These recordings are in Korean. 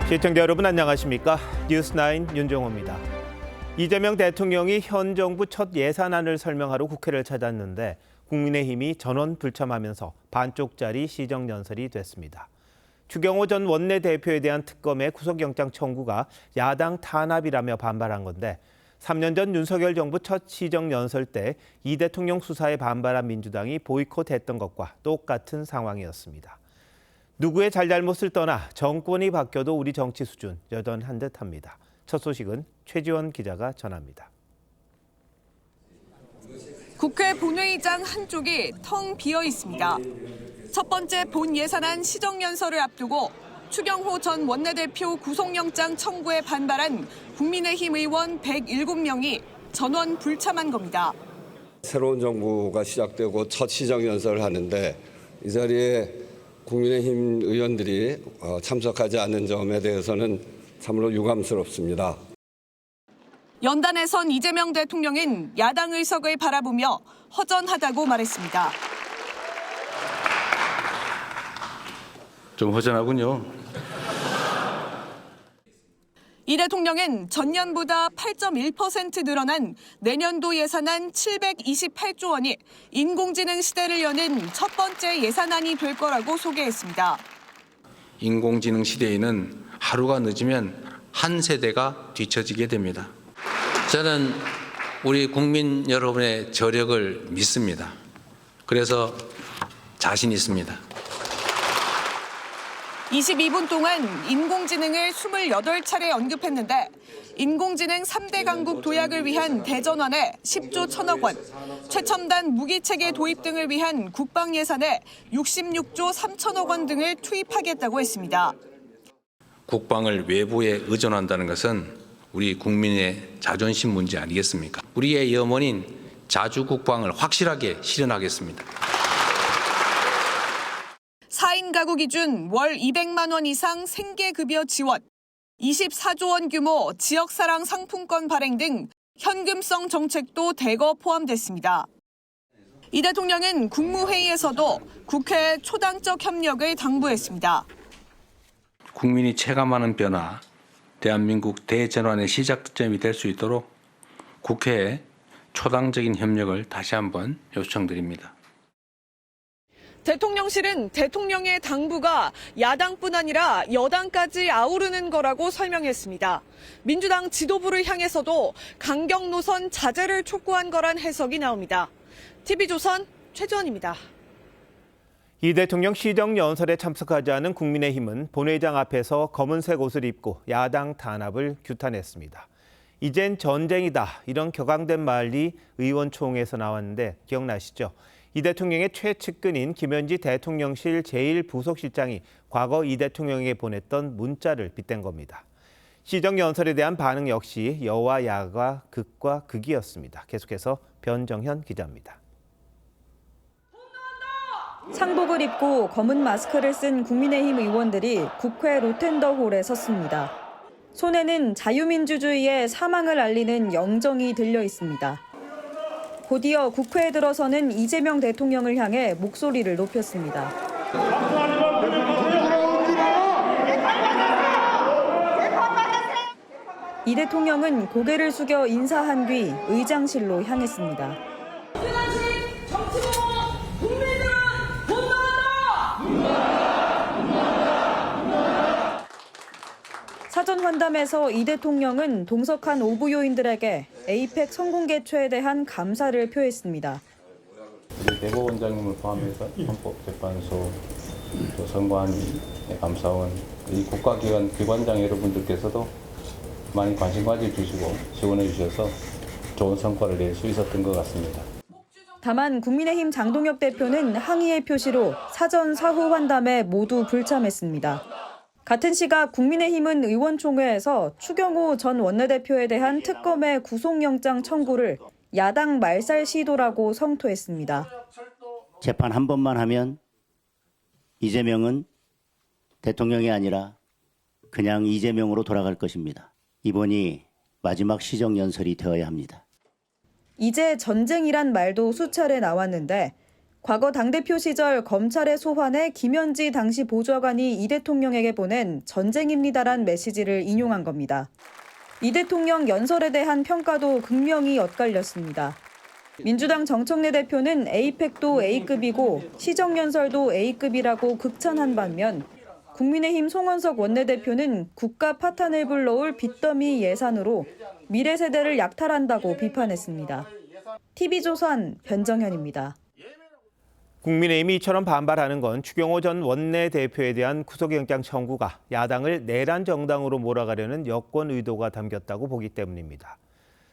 시청자 여러분 안녕하십니까? 뉴스9 윤종호입니다. 이재명 대통령이 현 정부 첫 예산안을 설명하러 국회를 찾았는데 국민의힘이 전원 불참하면서 반쪽짜리 시정연설이 됐습니다. 추경호 전 원내대표에 대한 특검의 구속영장 청구가 야당 탄압이라며 반발한 건데 3년 전 윤석열 정부 첫 시정연설 때 이 대통령 수사에 반발한 민주당이 보이콧했던 것과 똑같은 상황이었습니다. 누구의 잘잘못을 떠나 정권이 바뀌어도 우리 정치 수준 여전한 듯합니다. 첫 소식은 최지원 기자가 전합니다. 국회 본회의장 한쪽이 텅 비어 있습니다. 첫 번째 본 예산안 시정연설을 앞두고 추경호 전 원내대표 구속영장 청구에 반발한 국민의힘 의원 107명이 전원 불참한 겁니다. 새로운 정부가 시작되고 첫 시정연설을 하는데 이 자리에 국민의힘 의원들이 참석하지 않은 점에 대해서는 참으로 유감스럽습니다. 연단에선 이재명 대통령은 야당 의석을 바라보며 허전하다고 말했습니다. 좀 허전하군요. 이 대통령은 전년보다 8.1% 늘어난 내년도 예산안 728조 원이 인공지능 시대를 여는 첫 번째 예산안이 될 거라고 소개했습니다. 인공지능 시대에는 하루가 늦으면 한 세대가 뒤처지게 됩니다. 저는 우리 국민 여러분의 저력을 믿습니다. 그래서 자신 있습니다. 22분 동안 인공지능을 28차례 언급했는데 인공지능 3대 강국 도약을 위한 대전환에 10조 1천억 원, 최첨단 무기체계 도입 등을 위한 국방 예산에 66조 3천억 원 등을 투입하겠다고 했습니다. 국방을 외부에 의존한다는 것은 우리 국민의 자존심 문제 아니겠습니까? 우리의 염원인 자주 국방을 확실하게 실현하겠습니다. 4인 가구 기준 월 200만 원 이상 생계급여 지원, 24조 원 규모 지역사랑 상품권 발행 등 현금성 정책도 대거 포함됐습니다. 이 대통령은 국무회의에서도 국회의 초당적 협력을 당부했습니다. 국민이 체감하는 변화, 대한민국 대전환의 시작점이 될 수 있도록 국회에 초당적인 협력을 다시 한번 요청드립니다. 대통령실은 대통령의 당부가 야당뿐 아니라 여당까지 아우르는 거라고 설명했습니다. 민주당 지도부를 향해서도 강경 노선 자제를 촉구한 거란 해석이 나옵니다. TV조선 최지원입니다. 이 대통령 시정연설에 참석하지 않은 국민의힘은 본회의장 앞에서 검은색 옷을 입고 야당 탄압을 규탄했습니다. 이젠 전쟁이다 이런 격앙된 말이 의원총회에서 나왔는데 기억나시죠? 이 대통령의 최측근인 김현지 대통령실 제1부속실장이 과거 이 대통령에게 보냈던 문자를 빗댄 겁니다. 시정연설에 대한 반응 역시 여와 야가 극과 극이었습니다. 계속해서 변정현 기자입니다. 상복을 입고 검은 마스크를 쓴 국민의힘 의원들이 국회 로텐더홀에 섰습니다. 손에는 자유민주주의의 사망을 알리는 영정이 들려 있습니다. 곧이어 국회에 들어서는 이재명 대통령을 향해 목소리를 높였습니다. 이 대통령은 고개를 숙여 인사한 뒤 의장실로 향했습니다. 사전 환담에서 이 대통령은 동석한 오부요인들에게 에이펙 성공 개최에 대한 감사를 표했습니다. 우리 대법원장님을 포함해서 헌법재판소, 또 선관위, 감사원, 이 국가기관 기관장 여러분들께서도 많이 관심 가져주시고 지원해 주셔서 좋은 성과를 낼 수 있었던 것 같습니다. 다만 국민의힘 장동혁 대표는 항의의 표시로 사전 사후 환담에 모두 불참했습니다. 같은 시각 국민의힘은 의원총회에서 추경호 전 원내대표에 대한 특검의 구속영장 청구를 야당 말살 시도라고 성토했습니다. 재판 한 번만 하면 이재명은 대통령이 아니라 그냥 이재명으로 돌아갈 것입니다. 이번이 마지막 시정연설이 되어야 합니다. 이제 전쟁이란 말도 수차례 나왔는데 과거 당대표 시절 검찰에 소환해 김현지 당시 보좌관이 이 대통령에게 보낸 전쟁입니다란 메시지를 인용한 겁니다. 이 대통령 연설에 대한 평가도 극명히 엇갈렸습니다. 민주당 정청래 대표는 A팩도 A급이고 시정연설도 A급이라고 극찬한 반면 국민의힘 송원석 원내대표는 국가 파탄을 불러올 빚더미 예산으로 미래 세대를 약탈한다고 비판했습니다. TV조선 변정현입니다. 국민의힘이 이처럼 반발하는 건 추경호 전 원내대표에 대한 구속영장 청구가 야당을 내란 정당으로 몰아가려는 여권 의도가 담겼다고 보기 때문입니다.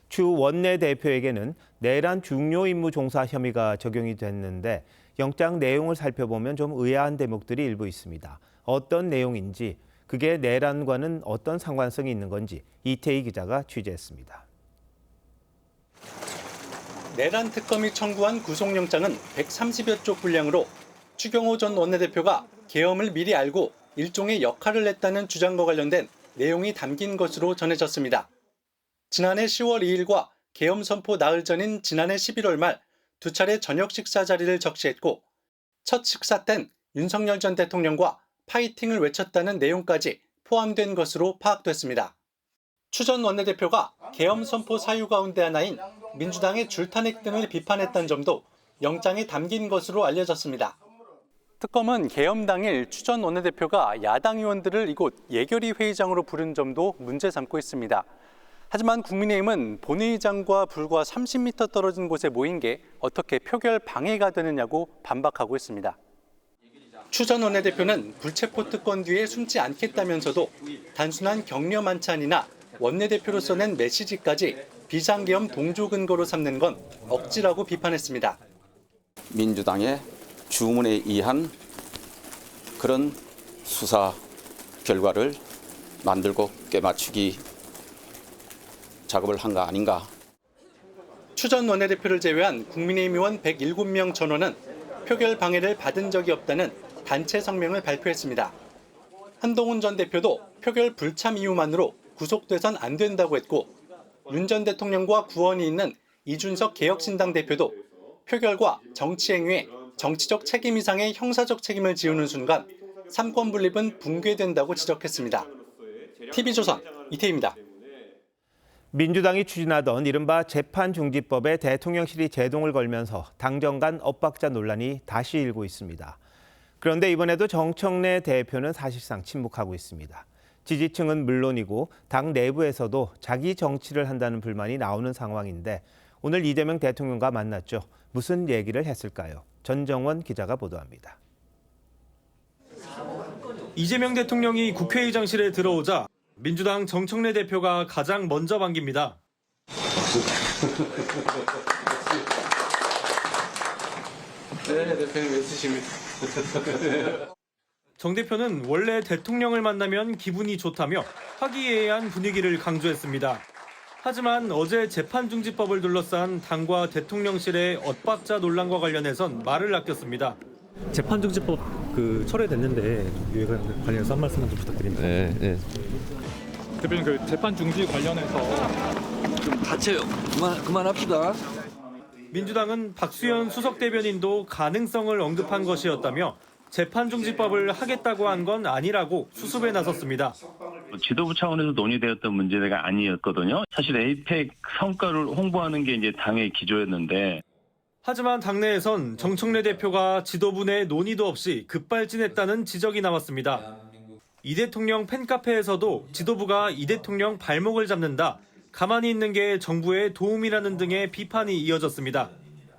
추 원내대표에게는 내란 중요 임무 종사 혐의가 적용이 됐는데 영장 내용을 살펴보면 좀 의아한 대목들이 일부 있습니다. 어떤 내용인지, 그게 내란과는 어떤 상관성이 있는 건지 이태희 기자가 취재했습니다. 내란 특검이 청구한 구속영장은 130여 쪽 분량으로 추경호 전 원내대표가 계엄을 미리 알고 일종의 역할을 했다는 주장과 관련된 내용이 담긴 것으로 전해졌습니다. 지난해 10월 2일과 계엄 선포 나흘 전인 지난해 11월 말 두 차례 저녁 식사 자리를 적시했고 첫 식사 땐 윤석열 전 대통령과 파이팅을 외쳤다는 내용까지 포함된 것으로 파악됐습니다. 추 전 원내대표가 계엄 선포 사유 가운데 하나인 민주당의 줄탄핵 등을 비판했다는 점도 영장에 담긴 것으로 알려졌습니다. 특검은 계엄 당일 추 전 원내대표가 야당 의원들을 이곳 예결위 회의장으로 부른 점도 문제 삼고 있습니다. 하지만 국민의힘은 본회의장과 불과 30m 떨어진 곳에 모인 게 어떻게 표결 방해가 되느냐고 반박하고 있습니다. 추 전 원내대표는 불체포 특권 뒤에 숨지 않겠다면서도 단순한 격려 만찬이나 원내대표로서 낸 메시지까지 비상계엄 동조 근거로 삼는 건 억지라고 비판했습니다. 민주당의 주문에 의한 그런 수사 결과를 만들고 꿰맞추기 작업을 한 거 아닌가. 추 전 원내대표를 제외한 국민의힘 의원 107명 전원은 표결 방해를 받은 적이 없다는 단체 성명을 발표했습니다. 한동훈 전 대표도 표결 불참 이유만으로 구속돼선 안 된다고 했고 윤 전 대통령과 구원이 있는 이준석 개혁신당 대표도 표결과 정치행위에 정치적 책임 이상의 형사적 책임을 지우는 순간 삼권 분립은 붕괴된다고 지적했습니다. TV조선 이태희입니다. 민주당이 추진하던 이른바 재판중지법에 대통령실이 제동을 걸면서 당정 간 엇박자 논란이 다시 일고 있습니다. 그런데 이번에도 정청래 대표는 사실상 침묵하고 있습니다. 지지층은 물론이고 당 내부에서도 자기 정치를 한다는 불만이 나오는 상황인데 오늘 이재명 대통령과 만났죠. 무슨 얘기를 했을까요? 전정원 기자가 보도합니다. 이재명 대통령이 국회의장실에 들어오자 민주당 정청래 대표가 가장 먼저 반깁니다. 네, 대표님 애쓰십니다. 정 대표는 원래 대통령을 만나면 기분이 좋다며 화기애애한 분위기를 강조했습니다. 하지만 어제 재판중지법을 둘러싼 당과 대통령실의 엇박자 논란과 관련해선 말을 아꼈습니다. 재판중지법 철회됐는데 이에 관련해서 한 말씀만 좀 부탁드립니다. 네. 대표님 재판 중지 관련해서 좀 다쳐요. 그만합시다. 민주당은 박수현 수석 대변인도 가능성을 언급한 것이었다며 재판중지법을 하겠다고 한 건 아니라고 수습에 나섰습니다. 지도부 차원에서 논의되었던 문제가 아니었거든요. 사실 에이펙 성과를 홍보하는 게 이제 당의 기조였는데. 하지만 당내에선 정청래 대표가 지도부 내 논의도 없이 급발진했다는 지적이 나왔습니다. 이 대통령 팬카페에서도 지도부가 이 대통령 발목을 잡는다, 가만히 있는 게 정부의 도움이라는 등의 비판이 이어졌습니다.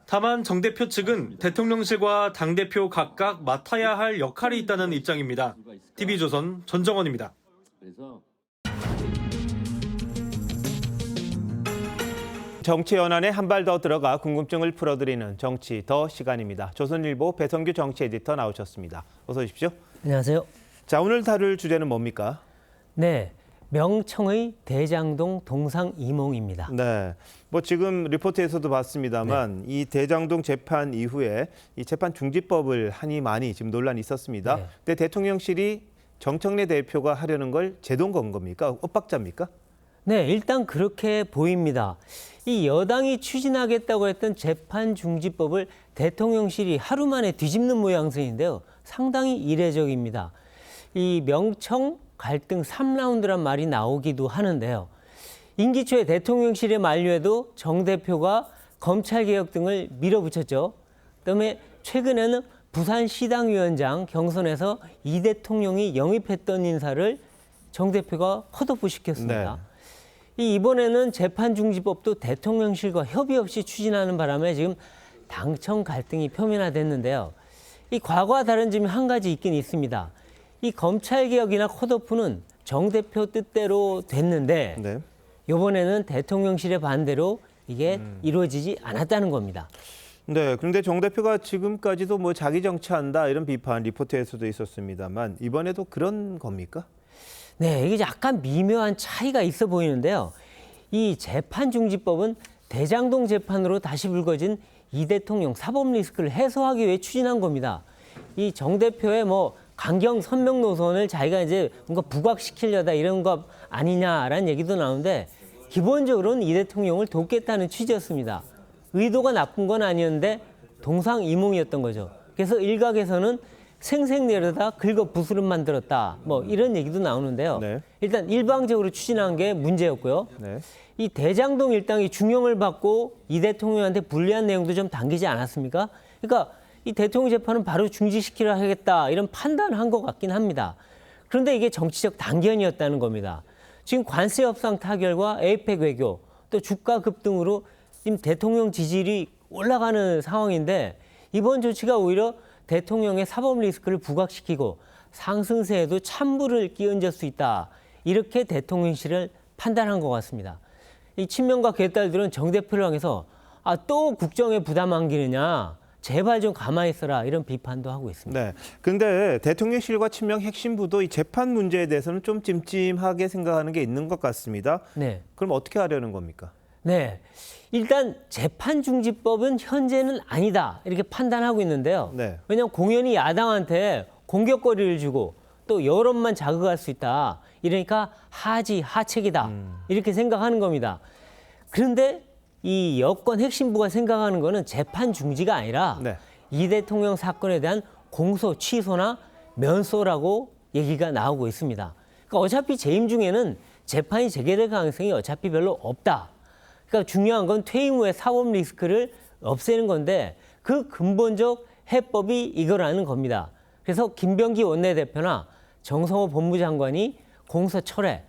다만 정 대표 측은 대통령실과 당대표 각각 맡아야 할 역할이 있다는 입장입니다. TV조선 전정원입니다. 정치 연안에 한 발 더 들어가 궁금증을 풀어드리는 정치 더 시간입니다. 조선일보 배성규 정치 에디터 나오셨습니다. 어서 오십시오. 안녕하세요. 자, 오늘 다룰 주제는 뭡니까? 네, 명청의 대장동 동상이몽입니다. 네, 지금 리포트에서도 봤습니다만 이 대장동 재판 이후에 이 재판 중지법을 하니 많이 지금 논란이 있었습니다. 네. 근데 대통령실이 정청래 대표가 하려는 걸 제동 건 겁니까? 엇박자입니까? 네, 일단 그렇게 보입니다. 이 여당이 추진하겠다고 했던 재판 중지법을 대통령실이 하루 만에 뒤집는 모양새인데요. 상당히 이례적입니다. 이 명청 갈등 3라운드란 말이 나오기도 하는데요. 임기 초에 대통령실의 만류에도 정 대표가 검찰개혁 등을 밀어붙였죠. 그다음에 최근에는 부산시당위원장 경선에서 이 대통령이 영입했던 인사를 정 대표가 컷오프 시켰습니다. 이번에는 재판중지법도 대통령실과 협의 없이 추진하는 바람에 지금 당청 갈등이 표면화됐는데요. 이 과거와 다른 점이 한 가지 있긴 있습니다. 이 검찰개혁이나 컷오프는 정 대표 뜻대로 됐는데 이번에는 대통령실의 반대로 이게 이루어지지 않았다는 겁니다. 네, 그런데 정 대표가 지금까지도 뭐 자기 정치한다 이런 비판 리포트에서도 있었습니다만 이번에도 그런 겁니까? 네, 이게 약간 미묘한 차이가 있어 보이는데요. 이 재판중지법은 대장동 재판으로 다시 불거진 이 대통령 사법 리스크를 해소하기 위해 추진한 겁니다. 이 정 대표의 뭐 강경 선명 노선을 자기가 이제 뭔가 부각시키려다 이런 것 아니냐라는 얘기도 나오는데 기본적으로는 이 대통령을 돕겠다는 취지였습니다. 의도가 나쁜 건 아니었는데 동상이몽이었던 거죠. 그래서 일각에서는 생색내려다 긁어 부스름 만들었다. 뭐 이런 얘기도 나오는데요. 일단 일방적으로 추진한 게 문제였고요. 이 대장동 일당이 중형을 받고 이 대통령한테 불리한 내용도 좀 담기지 않았습니까? 그러니까 이 대통령 재판은 바로 중지시키려 하겠다 이런 판단을 한 것 같긴 합니다. 그런데 이게 정치적 단견이었다는 겁니다. 지금 관세 협상 타결과 에이펙 외교 또 주가 급등으로 지금 대통령 지지율이 올라가는 상황인데 이번 조치가 오히려 대통령의 사법 리스크를 부각시키고 상승세에도 찬물을 끼얹을 수 있다. 이렇게 대통령실을 판단한 것 같습니다. 이 친명과 괴딸들은 정 대표를 향해서 또 국정에 부담 안기느냐. 제발 좀 가만히 있어라 이런 비판도 하고 있습니다. 네, 그런데 대통령실과 친명 핵심부도 이 재판 문제에 대해서는 좀 찜찜하게 생각하는 게 있는 것 같습니다. 네. 그럼 어떻게 하려는 겁니까? 네, 일단 재판중지법은 현재는 아니다 이렇게 판단하고 있는데요. 왜냐하면 공연히 야당한테 공격거리를 주고 또 여론만 자극할 수 있다. 이러니까 하책이다 이렇게 생각하는 겁니다. 그런데 이 여권 핵심부가 생각하는 거는 재판 중지가 아니라 이 대통령 사건에 대한 공소 취소나 면소라고 얘기가 나오고 있습니다. 그러니까 어차피 재임 중에는 재판이 재개될 가능성이 어차피 별로 없다. 그러니까 중요한 건 퇴임 후에 사법 리스크를 없애는 건데 그 근본적 해법이 이거라는 겁니다. 그래서 김병기 원내대표나 정성호 법무장관이 공소 철회,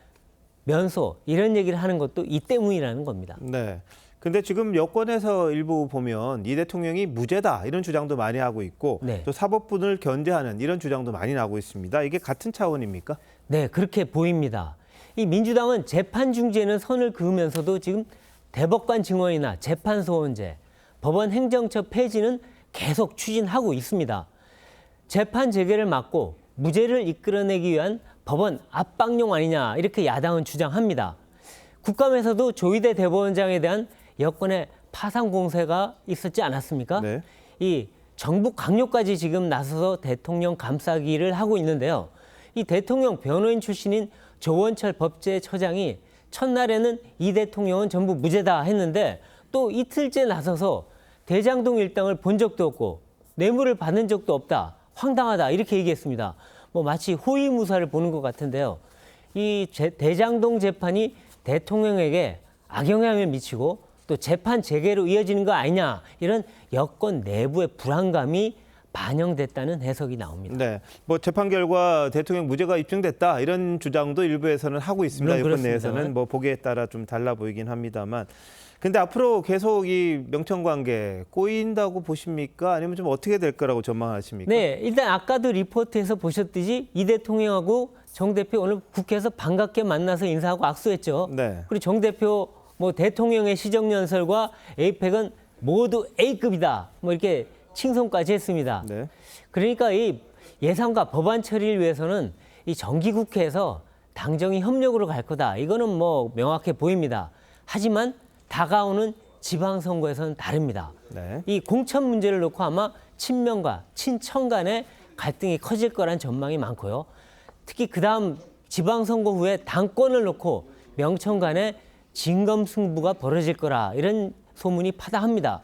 면소 이런 얘기를 하는 것도 이 때문이라는 겁니다. 네. 근데 지금 여권에서 일부 보면 이 대통령이 무죄다 이런 주장도 많이 하고 있고 또 사법부를 견제하는 이런 주장도 많이 나오고 있습니다. 이게 같은 차원입니까? 네, 그렇게 보입니다. 이 민주당은 재판 중지에는 선을 그으면서도 지금 대법관 증언이나 재판 소원제, 법원 행정처 폐지는 계속 추진하고 있습니다. 재판 재개를 막고 무죄를 이끌어내기 위한 법원 압박용 아니냐 이렇게 야당은 주장합니다. 국감에서도 조희대 대법원장에 대한 여권의 파상 공세가 있었지 않았습니까? 이 정부 강요까지 지금 나서서 대통령 감싸기를 하고 있는데요. 이 대통령 변호인 출신인 조원철 법제처장이 첫날에는 이 대통령은 전부 무죄다 했는데 또 이틀째 나서서 대장동 일당을 본 적도 없고 뇌물을 받은 적도 없다. 황당하다 이렇게 얘기했습니다. 뭐 마치 호위무사를 보는 것 같은데요. 이 대장동 재판이 대통령에게 악영향을 미치고 또 재판 재개로 이어지는 거 아니냐 이런 여권 내부의 불안감이 반영됐다는 해석이 나옵니다. 네, 뭐 재판 결과 대통령 무죄가 입증됐다 이런 주장도 일부에서는 하고 있습니다. 여권 내에서는 뭐 보기에 따라 좀 달라 보이긴 합니다만. 근데 앞으로 계속 이 명청 관계 꼬인다고 보십니까? 아니면 좀 어떻게 될 거라고 전망하십니까? 네, 일단 아까도 리포트에서 보셨듯이 이 대통령하고 정 대표 오늘 국회에서 반갑게 만나서 인사하고 악수했죠. 그리고 정 대표 뭐 대통령의 시정연설과 에이펙은 모두 A급이다. 뭐 이렇게 칭송까지 했습니다. 그러니까 이 예산과 법안 처리를 위해서는 이 정기국회에서 당정이 협력으로 갈 거다. 이거는 뭐 명확해 보입니다. 하지만 다가오는 지방선거에서는 다릅니다. 이 공천 문제를 놓고 아마 친명과 친청 간의 갈등이 커질 거란 전망이 많고요. 특히 그다음 지방선거 후에 당권을 놓고 명청 간의 진검승부가 벌어질 거라 이런 소문이 파다합니다.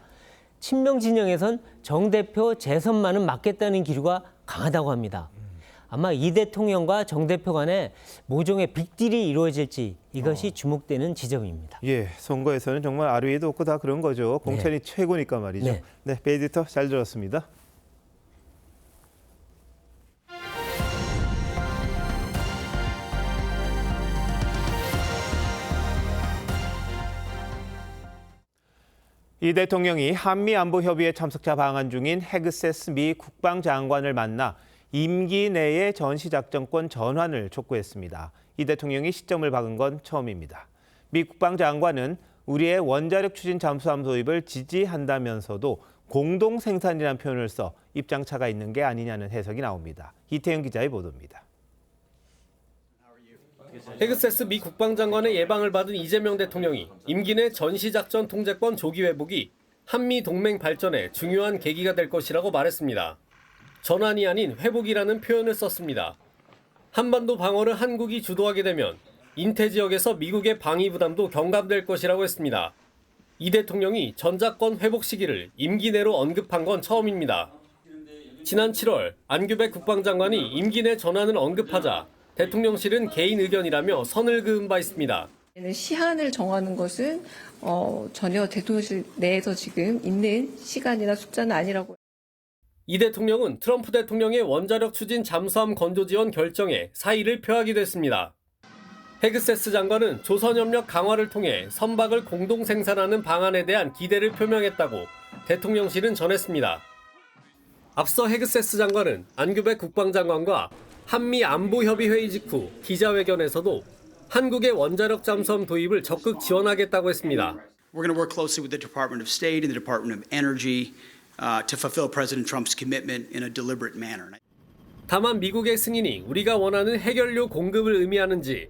친명 진영에선 정 대표 재선만은 막겠다는 기류가 강하다고 합니다. 아마 이 대통령과 정 대표 간에 모종의 빅딜이 이루어질지 이것이 주목되는 지점입니다. 예, 선거에서는 정말 아루 위에도 없고 다 그런 거죠. 공천이 최고니까 말이죠. 네, 베이디터 잘 들었습니다. 이 대통령이 한미안보협의회 참석자 방한 중인 헤그세스 미 국방장관을 만나 임기 내에 전시작전권 전환을 촉구했습니다. 이 대통령이 시점을 박은 건 처음입니다. 미 국방장관은 우리의 원자력 추진 잠수함 도입을 지지한다면서도 공동 생산이라는 표현을 써 입장차가 있는 게 아니냐는 해석이 나옵니다. 이태영 기자의 보도입니다. 헤그세스 미 국방장관의 예방을 받은 이재명 대통령이 임기 내 전시작전 통제권 조기 회복이 한미 동맹 발전에 중요한 계기가 될 것이라고 말했습니다. 전환이 아닌 회복이라는 표현을 썼습니다. 한반도 방어를 한국이 주도하게 되면 인태 지역에서 미국의 방위 부담도 경감될 것이라고 했습니다. 이 대통령이 전작권 회복 시기를 임기 내로 언급한 건 처음입니다. 지난 7월 안규백 국방장관이 임기 내 전환을 언급하자 대통령실은 개인 의견이라며 선을 그은 바 있습니다. 시한을 정하는 것은 전혀 대통령실 내에서 지금 있는 시간이나 숫자는 아니라고. 이 대통령은 트럼프 대통령의 원자력 추진 잠수함 건조 지원 결정에 사의를 표하기도 했습니다. 헤그세스 장관은 조선협력 강화를 통해 선박을 공동 생산하는 방안에 대한 기대를 표명했다고 대통령실은 전했습니다. 앞서 헤그세스 장관은 안규백 국방장관과 한미 안보협의 회의 직후 기자회견에서도 한국의 원자력 잠수함 도입을 적극 지원하겠다고 했습니다. We're going to work closely with the Department of State and the Department of Energy to fulfill President Trump's commitment in a deliberate manner. 다만 미국의 승인이 우리가 원하는 해결료 공급을 의미하는지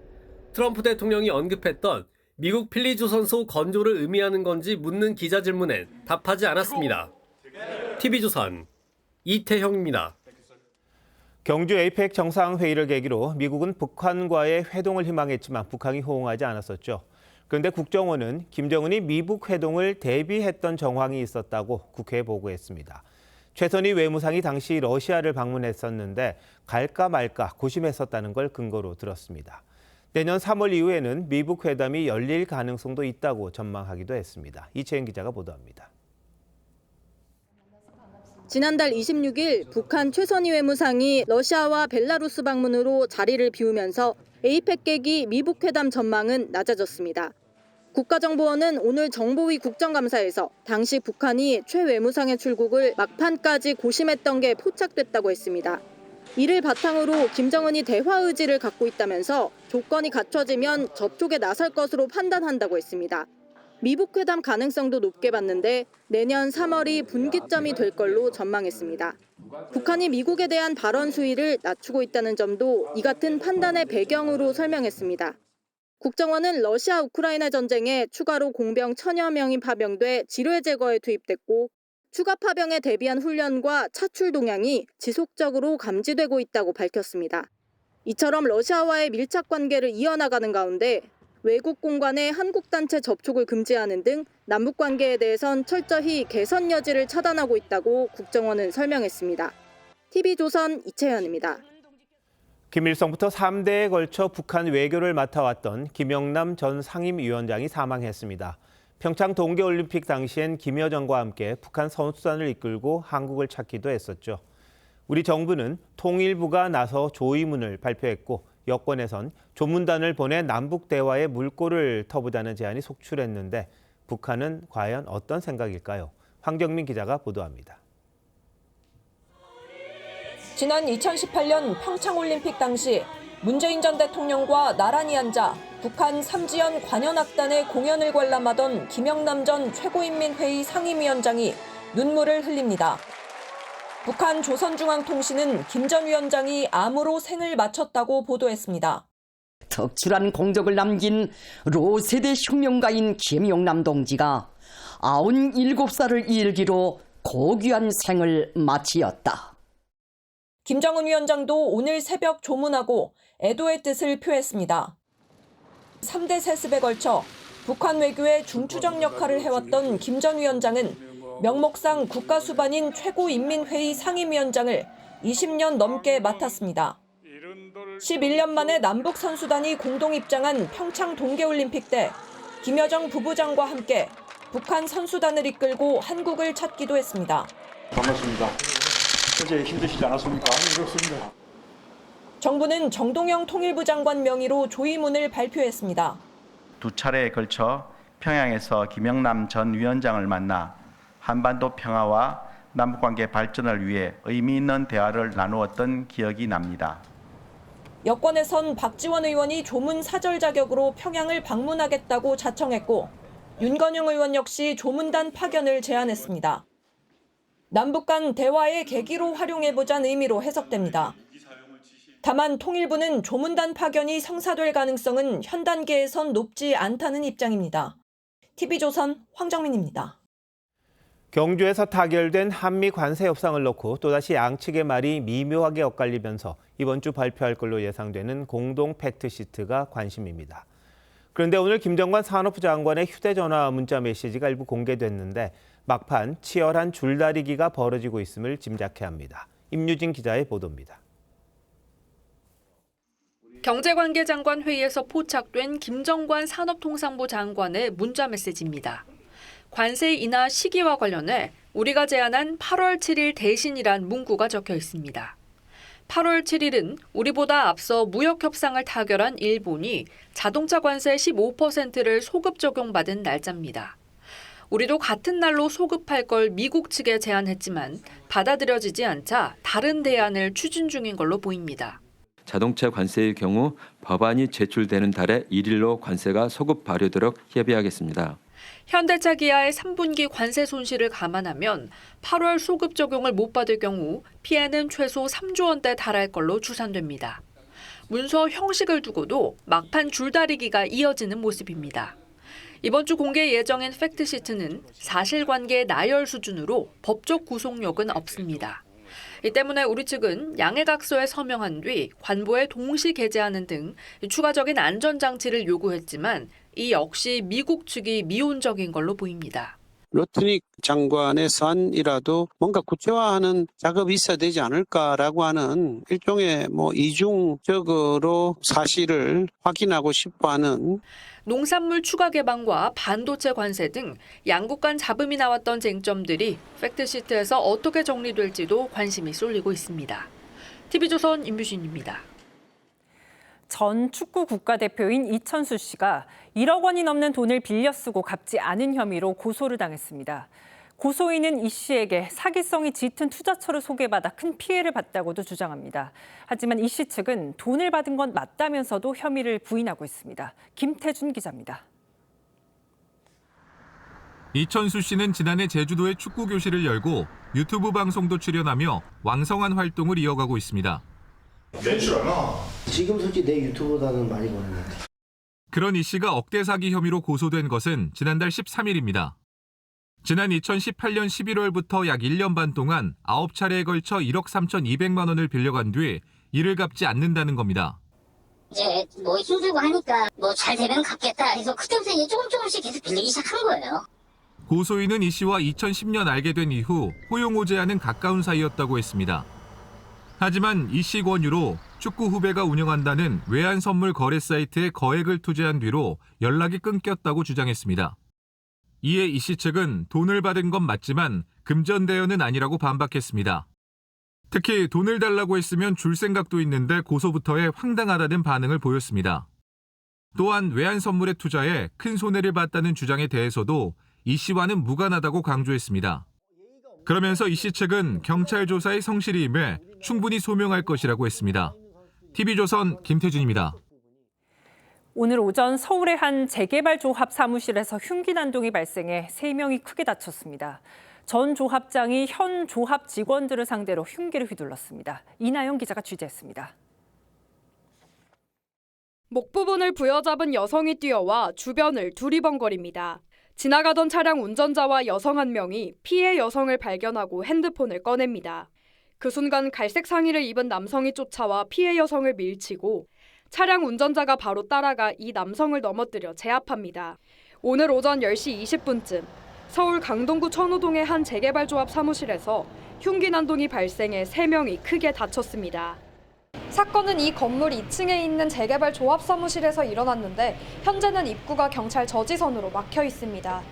트럼프 대통령이 언급했던 미국 필리조선소 건조를 의미하는 건지 묻는 기자 질문엔 답하지 않았습니다. TV조선 이태형입니다. 경주 에이펙 정상회의를 계기로 미국은 북한과의 회동을 희망했지만 북한이 호응하지 않았었죠. 그런데 국정원은 김정은이 미북 회동을 대비했던 정황이 있었다고 국회에 보고했습니다. 최선희 외무상이 당시 러시아를 방문했었는데 갈까 말까 고심했었다는 걸 근거로 들었습니다. 내년 3월 이후에는 미북 회담이 열릴 가능성도 있다고 전망하기도 했습니다. 이채연 기자가 보도합니다. 지난달 26일 북한 최선희 외무상이 러시아와 벨라루스 방문으로 자리를 비우면서 에이펙 계기 미북 회담 전망은 낮아졌습니다. 국가정보원은 오늘 정보위 국정감사에서 당시 북한이 최 외무상의 출국을 막판까지 고심했던 게 포착됐다고 했습니다. 이를 바탕으로 김정은이 대화 의지를 갖고 있다면서 조건이 갖춰지면 접촉에 나설 것으로 판단한다고 했습니다. 미북 회담 가능성도 높게 봤는데 내년 3월이 분기점이 될 걸로 전망했습니다. 북한이 미국에 대한 발언 수위를 낮추고 있다는 점도 이 같은 판단의 배경으로 설명했습니다. 국정원은 러시아 우크라이나 전쟁에 추가로 공병 1000여 명이 파병돼 지뢰 제거에 투입됐고 추가 파병에 대비한 훈련과 차출 동향이 지속적으로 감지되고 있다고 밝혔습니다. 이처럼 러시아와의 밀착 관계를 이어나가는 가운데 외국 공관의 한국 단체 접촉을 금지하는 등 남북 관계에 대해선 철저히 개선 여지를 차단하고 있다고 국정원은 설명했습니다. TV조선 이채연입니다. 김일성부터 3대에 걸쳐 북한 외교를 맡아왔던 김영남 전 상임위원장이 사망했습니다. 평창 동계올림픽 당시엔 김여정과 함께 북한 선수단을 이끌고 한국을 찾기도 했었죠. 우리 정부는 통일부가 나서 조의문을 발표했고 여권에선 조문단을 보내 남북 대화의 물꼬를 터보자는 제안이 속출했는데 북한은 과연 어떤 생각일까요? 황경민 기자가 보도합니다. 지난 2018년 평창올림픽 당시 문재인 전 대통령과 나란히 앉아 북한 삼지연 관현악단의 공연을 관람하던 김영남 전 최고인민회의 상임위원장이 눈물을 흘립니다. 북한 조선중앙통신은 김 전 위원장이 암으로 생을 마쳤다고 보도했습니다. 특출한 공적을 남긴 로세대 혁명가인 김영남 동지가 97살을 일기로 고귀한 생을 마치었다. 김정은 위원장도 오늘 새벽 조문하고 애도의 뜻을 표했습니다. 3대 세습에 걸쳐 북한 외교의 중추적 역할을 해왔던 김 전 위원장은 명목상 국가수반인 최고인민회의 상임위원장을 20년 넘게 맡았습니다. 11년 만에 남북 선수단이 공동 입장한 평창 동계올림픽 때 김여정 부부장과 함께 북한 선수단을 이끌고 한국을 찾기도 했습니다. 반갑습니다. 현재 힘드시지 않았습니까? 그렇습니다. 정부는 정동영 통일부 장관 명의로 조의문을 발표했습니다. 두 차례에 걸쳐 평양에서 김영남 전 위원장을 만나 한반도 평화와 남북관계 발전을 위해 의미 있는 대화를 나누었던 기억이 납니다. 여권에선 박지원 의원이 조문 사절 자격으로 평양을 방문하겠다고 자청했고 윤건영 의원 역시 조문단 파견을 제안했습니다. 남북 간 대화의 계기로 활용해보자는 의미로 해석됩니다. 다만 통일부는 조문단 파견이 성사될 가능성은 현 단계에선 높지 않다는 입장입니다. TV조선 황정민입니다. 경주에서 타결된 한미 관세 협상을 놓고 또다시 양측의 말이 미묘하게 엇갈리면서 이번 주 발표할 걸로 예상되는 공동 팩트시트가 관심입니다. 그런데 오늘 김정관 산업부 장관의 휴대전화 문자 메시지가 일부 공개됐는데 막판 치열한 줄다리기가 벌어지고 있음을 짐작해야 합니다. 임유진 기자의 보도입니다. 경제관계장관 회의에서 포착된 김정관 산업통상부 장관의 문자 메시지입니다. 관세 인하 시기와 관련해 우리가 제안한 8월 7일 대신이란 문구가 적혀 있습니다. 8월 7일은 우리보다 앞서 무역 협상을 타결한 일본이 자동차 관세 15%를 소급 적용받은 날짜입니다. 우리도 같은 날로 소급할 걸 미국 측에 제안했지만 받아들여지지 않자 다른 대안을 추진 중인 걸로 보입니다. 자동차 관세의 경우 법안이 제출되는 달에 1일로 관세가 소급 발효되도록 협의하겠습니다. 현대차 기아의 3분기 관세 손실을 감안하면 8월 소급 적용을 못 받을 경우 피해는 최소 3조 원대에 달할 걸로 추산됩니다. 문서 형식을 두고도 막판 줄다리기가 이어지는 모습입니다. 이번 주 공개 예정인 팩트시트는 사실관계 나열 수준으로 법적 구속력은 없습니다. 이 때문에 우리 측은 양해각서에 서명한 뒤 관보에 동시 게재하는 등 추가적인 안전장치를 요구했지만 이 역시 미국 측이 미온적인 걸로 보입니다. 로트닉 장관의 서한이라도 뭔가 구체화하는 작업이 있어야 되지 않을까라고 하는 일종의 이중적으로 사실을 확인하고 싶어하는. 농산물 추가 개방과 반도체 관세 등 양국 간 잡음이 나왔던 쟁점들이 팩트시트에서 어떻게 정리될지도 관심이 쏠리고 있습니다. TV조선 임유진입니다. 전 축구 국가대표인 이천수 씨가 1억 원이 넘는 돈을 빌려 쓰고 갚지 않은 혐의로 고소를 당했습니다. 고소인은 이 씨에게 사기성이 짙은 투자처를 소개받아 큰 피해를 봤다고도 주장합니다. 하지만 이 씨 측은 돈을 받은 건 맞다면서도 혐의를 부인하고 있습니다. 김태준 기자입니다. 이천수 씨는 지난해 제주도에 축구 교실을 열고 유튜브 방송도 출연하며 왕성한 활동을 이어가고 있습니다. 매출 얼마? 지금 솔직히 내 유튜브보다는 많이 버는데. 그런 이 씨가 억대 사기 혐의로 고소된 것은 지난달 13일입니다. 지난 2018년 11월부터 약 1년 반 동안 9차례에 걸쳐 1억 3,200만 원을 빌려간 뒤 이를 갚지 않는다는 겁니다. 이제 힘들고 하니까 잘 되면 갚겠다 해서 그때부터 이제 조금씩 계속 빌리기 시작한 거예요. 고소인은 이 씨와 2010년 알게 된 이후 호용호제하는 가까운 사이였다고 했습니다. 하지만 이 씨 권유로 축구 후배가 운영한다는 외환 선물 거래 사이트에 거액을 투자한 뒤로 연락이 끊겼다고 주장했습니다. 이에 이 씨 측은 돈을 받은 건 맞지만 금전 대여는 아니라고 반박했습니다. 특히 돈을 달라고 했으면 줄 생각도 있는데 고소부터에 황당하다는 반응을 보였습니다. 또한 외환 선물에 투자해 큰 손해를 봤다는 주장에 대해서도 이 씨와는 무관하다고 강조했습니다. 그러면서 이 씨 측은 경찰 조사에 성실히 임해 충분히 소명할 것이라고 했습니다. TV조선 김태준입니다. 오늘 오전 서울의 한 재개발 조합 사무실에서 흉기 난동이 발생해 3명이 크게 다쳤습니다. 전 조합장이 현 조합 직원들을 상대로 흉기를 휘둘렀습니다. 이나영 기자가 취재했습니다. 목 부분을 부여잡은 여성이 뛰어와 주변을 두리번거립니다. 지나가던 차량 운전자와 여성 한 명이 피해 여성을 발견하고 핸드폰을 꺼냅니다. 그 순간 갈색 상의를 입은 남성이 쫓아와 피해 여성을 밀치고 차량 운전자가 바로 따라가 이 남성을 넘어뜨려 제압합니다. 오늘 오전 10시 20분쯤 서울 강동구 천호동의 한 재개발 조합 사무실에서 흉기 난동이 발생해 3명이 크게 다쳤습니다. 사건은 이 건물 2층에 있는 재개발 조합 사무실에서 일어났는데 현재는 입구가 경찰 저지선으로 막혀 있습니다.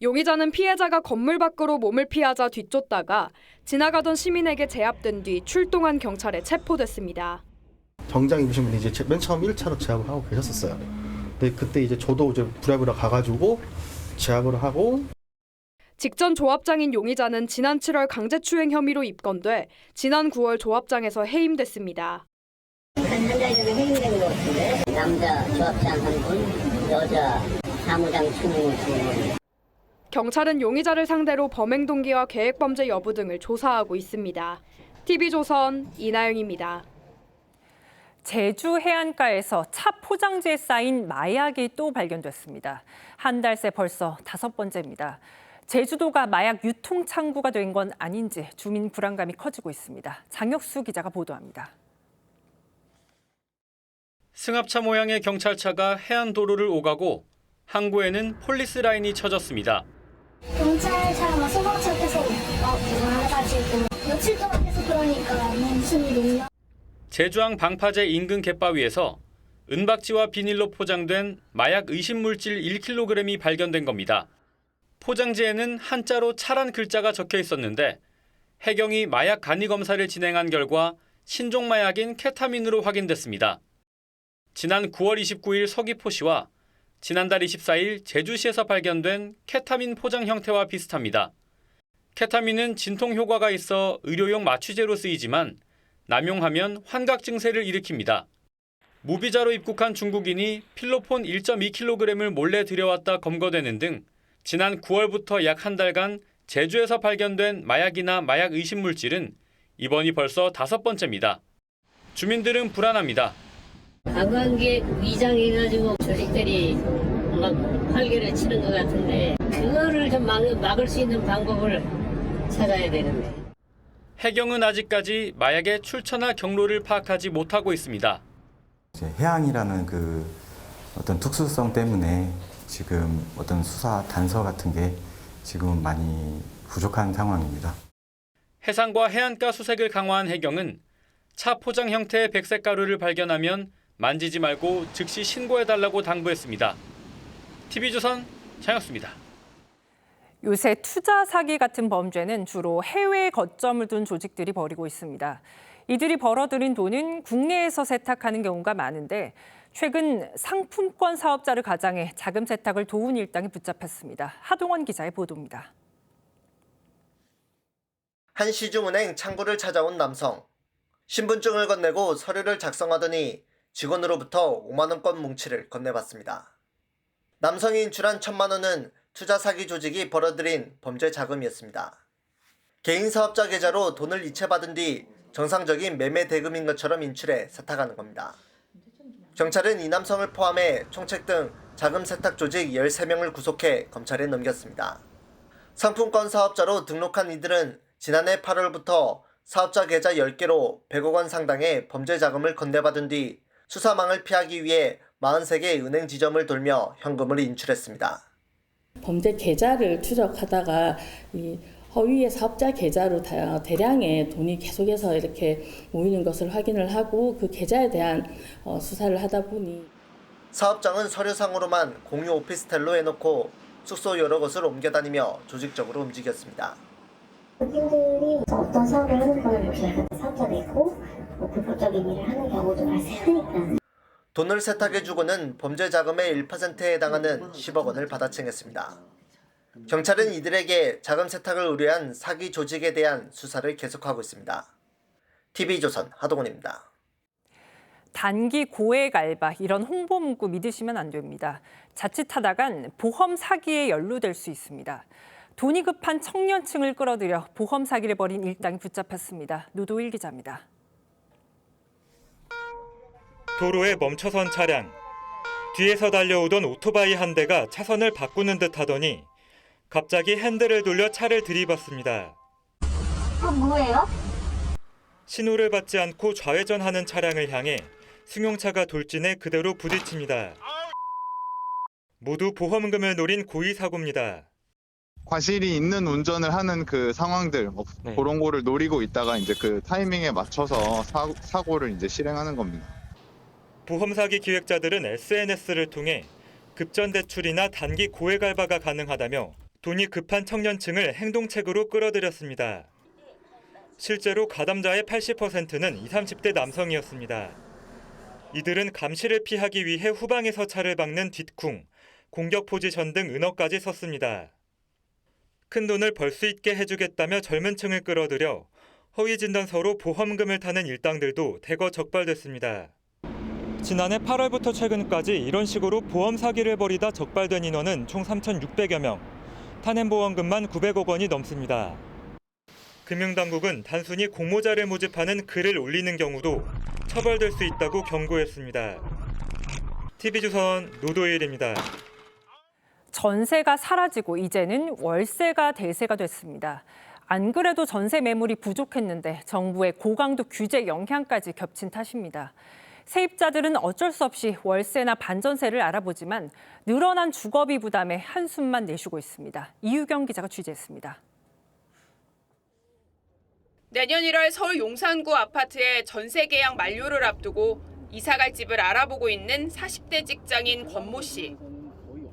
용의자는 피해자가 건물 밖으로 몸을 피하자 뒤쫓다가 지나가던 시민에게 제압된 뒤 출동한 경찰에 체포됐습니다. 정장 입으신 분이 이제 맨 처음 1차로 제압을 하고 계셨었어요. 근데 그때 이제 저도 이제 부랴부랴 가가지고 제압을 하고. 직전 조합장인 용의자는 지난 7월 강제추행 혐의로 입건돼 지난 9월 조합장에서 해임됐습니다. 현장에서 해임된 것 같은데 남자 조합장 1분, 여자 사무장 2분. 경찰은 용의자를 상대로 범행 동기와 계획범죄 여부 등을 조사하고 있습니다. TV조선 이나영입니다. 제주 해안가에서 차 포장지에 쌓인 마약이 또 발견됐습니다. 한 달 새 벌써 5번째입니다. 제주도가 마약 유통 창구가 된 건 아닌지 주민 불안감이 커지고 있습니다. 장혁수 기자가 보도합니다. 승합차 모양의 경찰차가 해안도로를 오가고 항구에는 폴리스 라인이 쳐졌습니다. 경찰차가 소방차 계속 와가지고 며칠 동안 계속 그러니까 숨이 녹냐. 제주항 방파제 인근 갯바위에서 은박지와 비닐로 포장된 마약 의심물질 1kg이 발견된 겁니다. 포장지에는 한자로 차란 글자가 적혀 있었는데 해경이 마약 간이 검사를 진행한 결과 신종 마약인 케타민으로 확인됐습니다. 지난 9월 29일 서귀포시와 지난달 24일 제주시에서 발견된 케타민 포장 형태와 비슷합니다. 케타민은 진통 효과가 있어 의료용 마취제로 쓰이지만 남용하면 환각 증세를 일으킵니다. 무비자로 입국한 중국인이 필로폰 1.2kg을 몰래 들여왔다 검거되는 등 지난 9월부터 약 한 달간 제주에서 발견된 마약이나 마약 의심 물질은 이번이 벌써 5번째입니다. 주민들은 불안합니다. 관광객 위장해가지고 조직들이 막 활개를 치는 것 같은데 그거를 좀 막을 수 있는 방법을 찾아야 되는데. 해경은 아직까지 마약의 출처나 경로를 파악하지 못하고 있습니다. 해양이라는 그 어떤 특수성 때문에 지금 어떤 수사 단서 같은 게 지금은 많이 부족한 상황입니다. 해상과 해안가 수색을 강화한 해경은 차 포장 형태의 백색 가루를 발견하면 만지지 말고 즉시 신고해달라고 당부했습니다. TV조선 장혁수입니다. 요새 투자 사기 같은 범죄는 주로 해외에 거점을 둔 조직들이 벌이고 있습니다. 이들이 벌어들인 돈은 국내에서 세탁하는 경우가 많은데 최근 상품권 사업자를 가장해 자금 세탁을 도운 일당이 붙잡혔습니다. 하동원 기자의 보도입니다. 한 시중은행 창구를 찾아온 남성. 신분증을 건네고 서류를 작성하더니 직원으로부터 5만 원권 뭉치를 건네받습니다. 남성이 인출한 1,000만 원은 투자 사기 조직이 벌어들인 범죄 자금이었습니다. 개인 사업자 계좌로 돈을 이체받은 뒤 정상적인 매매 대금인 것처럼 인출해 세탁하는 겁니다. 경찰은 이 남성을 포함해 총책 등 자금 세탁 조직 13명을 구속해 검찰에 넘겼습니다. 상품권 사업자로 등록한 이들은 지난해 8월부터 사업자 계좌 10개로 100억 원 상당의 범죄 자금을 건네받은 뒤 수사망을 피하기 위해 43개의 은행 지점을 돌며 현금을 인출했습니다. 범죄 계좌를 추적하다가 이 허위의 사업자 계좌로 대량의 돈이 계속해서 이렇게 모이는 것을 확인을 하고 그 계좌에 대한 수사를 하다 보니 사업장은 서류상으로만 공유 오피스텔로 해놓고 숙소 여러 곳을 옮겨 다니며 조직적으로 움직였습니다. 국민들이 어떤 사업을 하는 걸 이렇게 사업자도 있고 불법적인 일을 하는 경우도 발생하니까. 돈을 세탁해주고는 범죄 자금의 1%에 해당하는 10억 원을 받아채겠습니다. 경찰은 이들에게 자금 세탁을 의뢰한 사기 조직에 대한 수사를 계속하고 있습니다. TV조선 하동훈입니다. 단기 고액 알바, 이런 홍보 문구 믿으시면 안 됩니다. 자칫하다간 보험 사기에 연루될 수 있습니다. 돈이 급한 청년층을 끌어들여 보험 사기를 벌인 일당이 붙잡혔습니다. 노도일 기자입니다. 도로에 멈춰선 차량. 뒤에서 달려오던 오토바이 한 대가 차선을 바꾸는 듯 하더니 갑자기 핸들을 돌려 차를 들이받습니다. 뭐예요? 신호를 받지 않고 좌회전하는 차량을 향해 승용차가 돌진해 그대로 부딪힙니다. 모두 보험금을 노린 고의 사고입니다. 과실이 있는 운전을 하는 그 상황들, 그런 거를 노리고 있다가 이제 그 타이밍에 맞춰서 사고를 이제 실행하는 겁니다. 보험 사기 기획자들은 SNS를 통해 급전 대출이나 단기 고액 알바가 가능하다며 돈이 급한 청년층을 행동책으로 끌어들였습니다. 실제로 가담자의 80%는 20, 30대 남성이었습니다. 이들은 감시를 피하기 위해 후방에서 차를 박는 뒷쿵, 공격 포지션 등 은어까지 썼습니다. 큰 돈을 벌 수 있게 해주겠다며 젊은 층을 끌어들여 허위 진단서로 보험금을 타는 일당들도 대거 적발됐습니다. 지난해 8월부터 최근까지 이런 식으로 보험 사기를 벌이다 적발된 인원은 총 3,600여 명, 타낸 보험금만 900억 원이 넘습니다. 금융당국은 단순히 공모자를 모집하는 글을 올리는 경우도 처벌될 수 있다고 경고했습니다. TV조선 노도일입니다. 전세가 사라지고 이제는 월세가 대세가 됐습니다. 안 그래도 전세 매물이 부족했는데 정부의 고강도 규제 영향까지 겹친 탓입니다. 세입자들은 어쩔 수 없이 월세나 반전세를 알아보지만 늘어난 주거비 부담에 한숨만 내쉬고 있습니다. 이유경 기자가 취재했습니다. 내년 1월 서울 용산구 아파트의 전세 계약 만료를 앞두고 이사갈 집을 알아보고 있는 40대 직장인 권모 씨.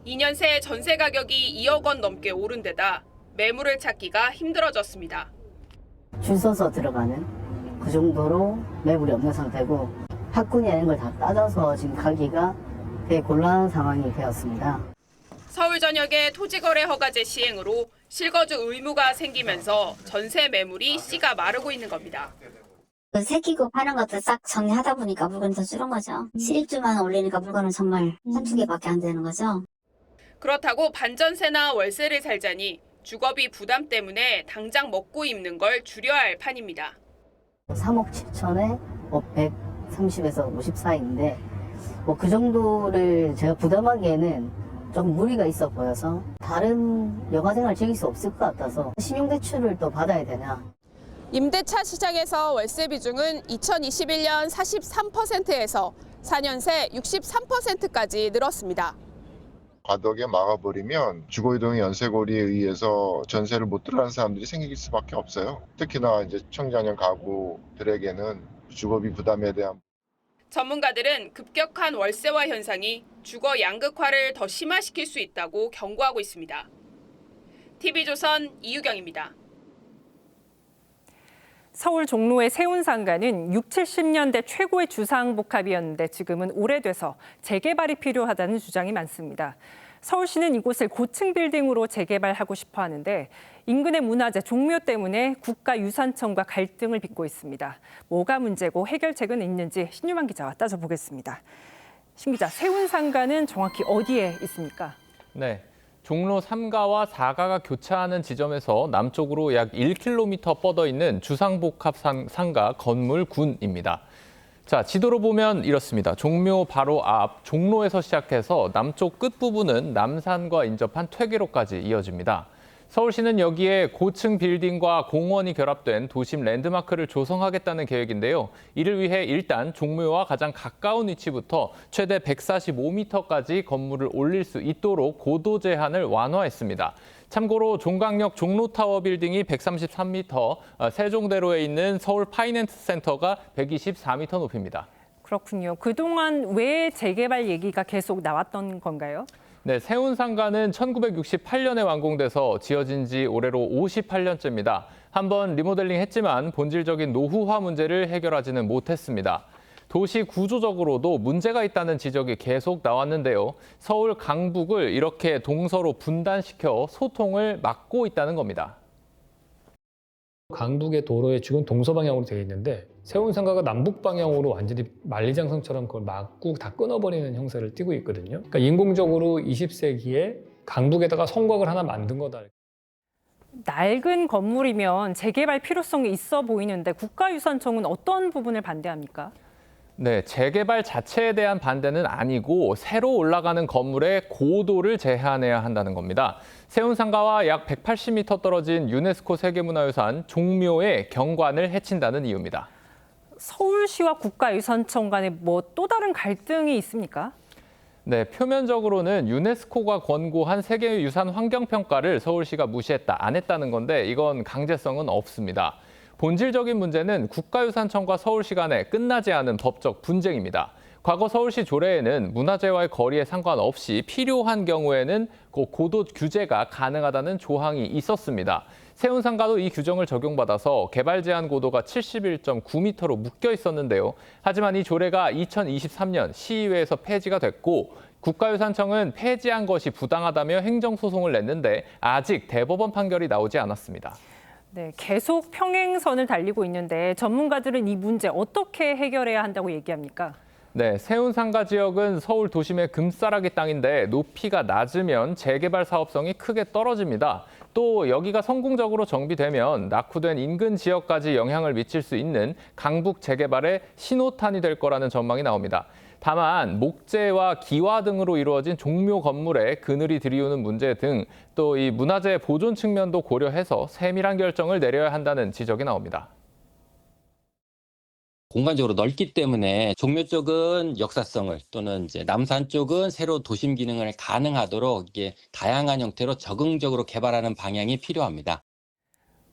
2년 새 전세 가격이 2억 원 넘게 오른 데다 매물을 찾기가 힘들어졌습니다. 줄 서서 들어가는 그 정도로 매물이 없는 상태고 학군이나 이런 걸 다 따져서 지금 가기가 되게 곤란한 상황이 되었습니다. 서울 전역의 토지거래 허가제 시행으로 실거주 의무가 생기면서 전세 매물이 씨가 마르고 있는 겁니다. 새끼고 파는 것도 싹 정리하다 보니까 물건이 더 줄은 거죠. 실입주만 올리니까 물건은 정말 한두 개밖에 안 되는 거죠. 그렇다고 반전세나 월세를 살자니 주거비 부담 때문에 당장 먹고 입는 걸 줄여야 할 판입니다. 3억 7천에 130에서 50 사이인데 그 정도를 제가 부담하기에는 조금 무리가 있어 보여서 다른 여가생활을 즐길 수 없을 것 같아서 신용대출을 또 받아야 되냐. 임대차 시장에서 월세 비중은 2021년 43%에서 4년 새 63%까지 늘었습니다. 과도하게 막아버리면 주거이동의 연쇄고리에 의해서 전세를 못 들어가는 사람들이 생길 수밖에 없어요. 특히나 이제 청소년 가구들에게는 주거비 부담에 대한 전문가들은 급격한 월세화 현상이 주거 양극화를 더 심화시킬 수 있다고 경고하고 있습니다. TV조선 이유경입니다. 서울 종로의 세운상가는 60, 70년대 최고의 주상복합이었는데 지금은 오래돼서 재개발이 필요하다는 주장이 많습니다. 서울시는 이곳을 고층 빌딩으로 재개발하고 싶어 하는데 인근의 문화재 종묘 때문에 국가유산청과 갈등을 빚고 있습니다. 뭐가 문제고 해결책은 있는지 신유만 기자와 따져보겠습니다. 신 기자, 세운상가는 정확히 어디에 있습니까? 네. 종로 3가와 4가가 교차하는 지점에서 남쪽으로 약 1km 뻗어 있는 주상복합 상가 건물군입니다. 자, 지도로 보면 이렇습니다. 종묘 바로 앞 종로에서 시작해서 남쪽 끝부분은 남산과 인접한 퇴계로까지 이어집니다. 서울시는 여기에 고층 빌딩과 공원이 결합된 도심 랜드마크를 조성하겠다는 계획인데요. 이를 위해 일단 종묘와 가장 가까운 위치부터 최대 145m까지 건물을 올릴 수 있도록 고도 제한을 완화했습니다. 참고로 종강역 종로타워 빌딩이 133m, 세종대로에 있는 서울 파이낸스 센터가 124m 높이입니다. 그렇군요. 그동안 왜 재개발 얘기가 계속 나왔던 건가요? 네, 세운상가는 1968년에 완공돼서 지어진 지 올해로 58년째입니다. 한번 리모델링 했지만 본질적인 노후화 문제를 해결하지는 못했습니다. 도시 구조적으로도 문제가 있다는 지적이 계속 나왔는데요. 서울 강북을 이렇게 동서로 분단시켜 소통을 막고 있다는 겁니다. 강북의 도로의 지금 동서방향으로 되어 있는데 세운상가가 남북방향으로 완전히 만리장성처럼 그걸 막고 다 끊어버리는 형태를 띠고 있거든요. 그러니까 인공적으로 20세기에 강북에다가 성곽을 하나 만든 거다. 낡은 건물이면 재개발 필요성이 있어 보이는데 국가유산청은 어떤 부분을 반대합니까? 네, 재개발 자체에 대한 반대는 아니고 새로 올라가는 건물의 고도를 제한해야 한다는 겁니다. 세운상가와 약 180m 떨어진 유네스코 세계문화유산 종묘의 경관을 해친다는 이유입니다. 서울시와 국가유산청 간에 또 다른 갈등이 있습니까? 네, 표면적으로는 유네스코가 권고한 세계유산 환경평가를 서울시가 무시했다, 안 했다는 건데 이건 강제성은 없습니다. 본질적인 문제는 국가유산청과 서울시 간에 끝나지 않은 법적 분쟁입니다. 과거 서울시 조례에는 문화재와의 거리에 상관없이 필요한 경우에는 고도 규제가 가능하다는 조항이 있었습니다. 세운상가도 이 규정을 적용받아서 개발 제한 고도가 71.9m로 묶여 있었는데요. 하지만 이 조례가 2023년 시의회에서 폐지가 됐고 국가유산청은 폐지한 것이 부당하다며 행정소송을 냈는데 아직 대법원 판결이 나오지 않았습니다. 네, 계속 평행선을 달리고 있는데 전문가들은 이 문제 어떻게 해결해야 한다고 얘기합니까? 네, 세운상가 지역은 서울 도심의 금싸라기 땅인데 높이가 낮으면 재개발 사업성이 크게 떨어집니다. 또 여기가 성공적으로 정비되면 낙후된 인근 지역까지 영향을 미칠 수 있는 강북 재개발의 신호탄이 될 거라는 전망이 나옵니다. 다만 목재와 기와 등으로 이루어진 종묘 건물에 그늘이 들이우는 문제 등 또 이 문화재 보존 측면도 고려해서 세밀한 결정을 내려야 한다는 지적이 나옵니다. 공간적으로 넓기 때문에 종묘 쪽은 역사성을 또는 이제 남산 쪽은 새로 도심 기능을 가능하도록 이게 다양한 형태로 적응적으로 개발하는 방향이 필요합니다.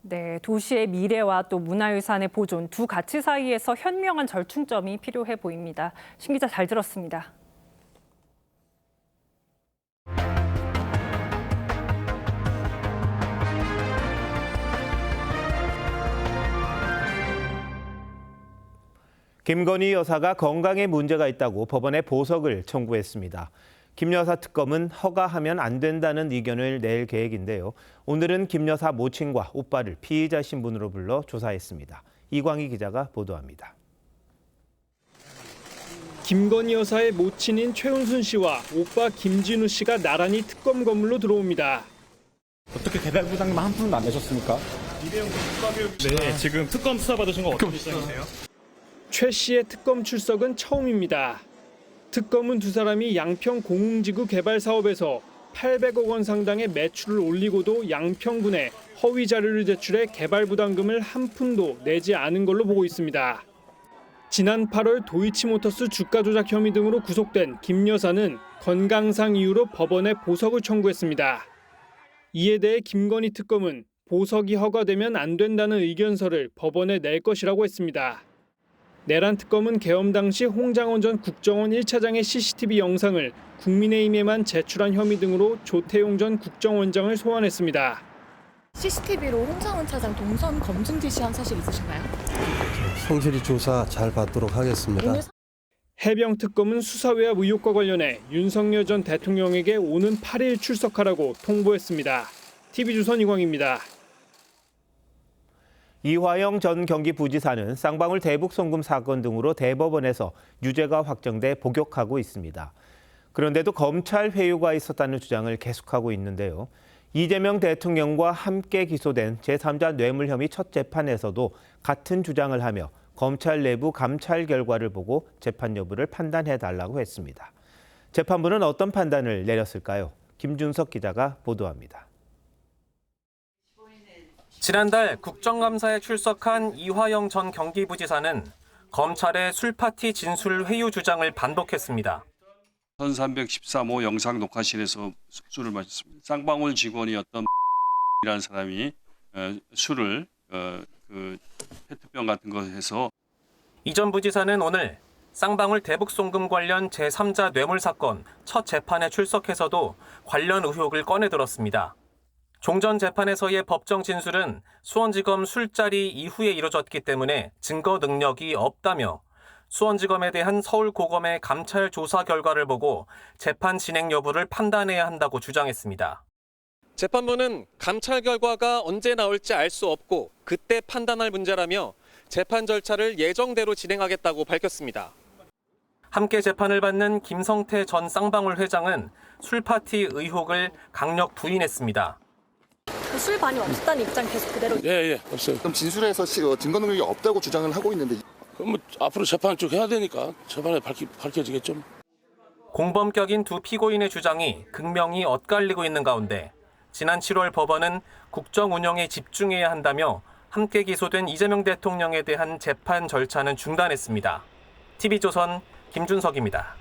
네, 도시의 미래와 또 문화유산의 보존 두 가치 사이에서 현명한 절충점이 필요해 보입니다. 신 기자 잘 들었습니다. 김건희 여사가 건강에 문제가 있다고 법원에 보석을 청구했습니다. 김 여사 특검은 허가하면 안 된다는 의견을 낼 계획인데요. 오늘은 김 여사 모친과 오빠를 피의자 신분으로 불러 조사했습니다. 이광희 기자가 보도합니다. 김건희 여사의 모친인 최은순 씨와 오빠 김진우 씨가 나란히 특검 건물로 들어옵니다. 어떻게 개발 부담금 한 푼도 안 내셨습니까? 네, 지금 특검 수사 받으신 거 어떻게 생각하세요? 최 씨의 특검 출석은 처음입니다. 특검은 두 사람이 양평 공흥지구 개발 사업에서 800억 원 상당의 매출을 올리고도 양평군에 허위 자료를 제출해 개발 부담금을 한 푼도 내지 않은 걸로 보고 있습니다. 지난 8월 도이치모터스 주가 조작 혐의 등으로 구속된 김 여사는 건강상 이유로 법원에 보석을 청구했습니다. 이에 대해 김건희 특검은 보석이 허가되면 안 된다는 의견서를 법원에 낼 것이라고 했습니다. 내란 특검은 계엄 당시 홍장원 전 국정원 1차장의 CCTV 영상을 국민의힘에만 제출한 혐의 등으로 조태용 전 국정원장을 소환했습니다. CCTV로 홍장원 차장 동선 검증 지시한 사실 있으신가요? 성실히 조사 잘 받도록 하겠습니다. 해병 특검은 수사외압 의혹과 관련해 윤석열 전 대통령에게 오는 8일 출석하라고 통보했습니다. TV조선 이광입니다. 이화영 전 경기부지사는 쌍방울 대북 송금 사건 등으로 대법원에서 유죄가 확정돼 복역하고 있습니다. 그런데도 검찰 회유가 있었다는 주장을 계속하고 있는데요. 이재명 대통령과 함께 기소된 제3자 뇌물 혐의 첫 재판에서도 같은 주장을 하며 검찰 내부 감찰 결과를 보고 재판 여부를 판단해달라고 했습니다. 재판부는 어떤 판단을 내렸을까요? 김준석 기자가 보도합니다. 지난달 국정감사에 출석한 이화영 전 경기부지사는 검찰의 술파티 진술 회유 주장을 반복했습니다. 1313호 영상 녹화실에서 술을 마셨습니다. 쌍방울 직원이었던 이라는 사람이 술을 페트병 같은 거 해서 이 전 부지사는 오늘 쌍방울 대북 송금 관련 제3자 뇌물 사건 첫 재판에 출석해서도 관련 의혹을 꺼내들었습니다. 종전 재판에서의 법정 진술은 수원지검 술자리 이후에 이뤄졌기 때문에 증거 능력이 없다며 수원지검에 대한 서울고검의 감찰 조사 결과를 보고 재판 진행 여부를 판단해야 한다고 주장했습니다. 재판부는 감찰 결과가 언제 나올지 알 수 없고 그때 판단할 문제라며 재판 절차를 예정대로 진행하겠다고 밝혔습니다. 함께 재판을 받는 김성태 전 쌍방울 회장은 술파티 의혹을 강력 부인했습니다. 술 반이 없었다는 입장 계속 그대로. 예, 없어요. 그럼 진술에서 증거 능력이 없다고 주장을 하고 있는데. 그럼 뭐 앞으로 재판을 쭉 해야 되니까 재판에 밝혀지겠죠. 공범격인 두 피고인의 주장이 극명히 엇갈리고 있는 가운데 지난 7월 법원은 국정 운영에 집중해야 한다며 함께 기소된 이재명 대통령에 대한 재판 절차는 중단했습니다. TV조선 김준석입니다.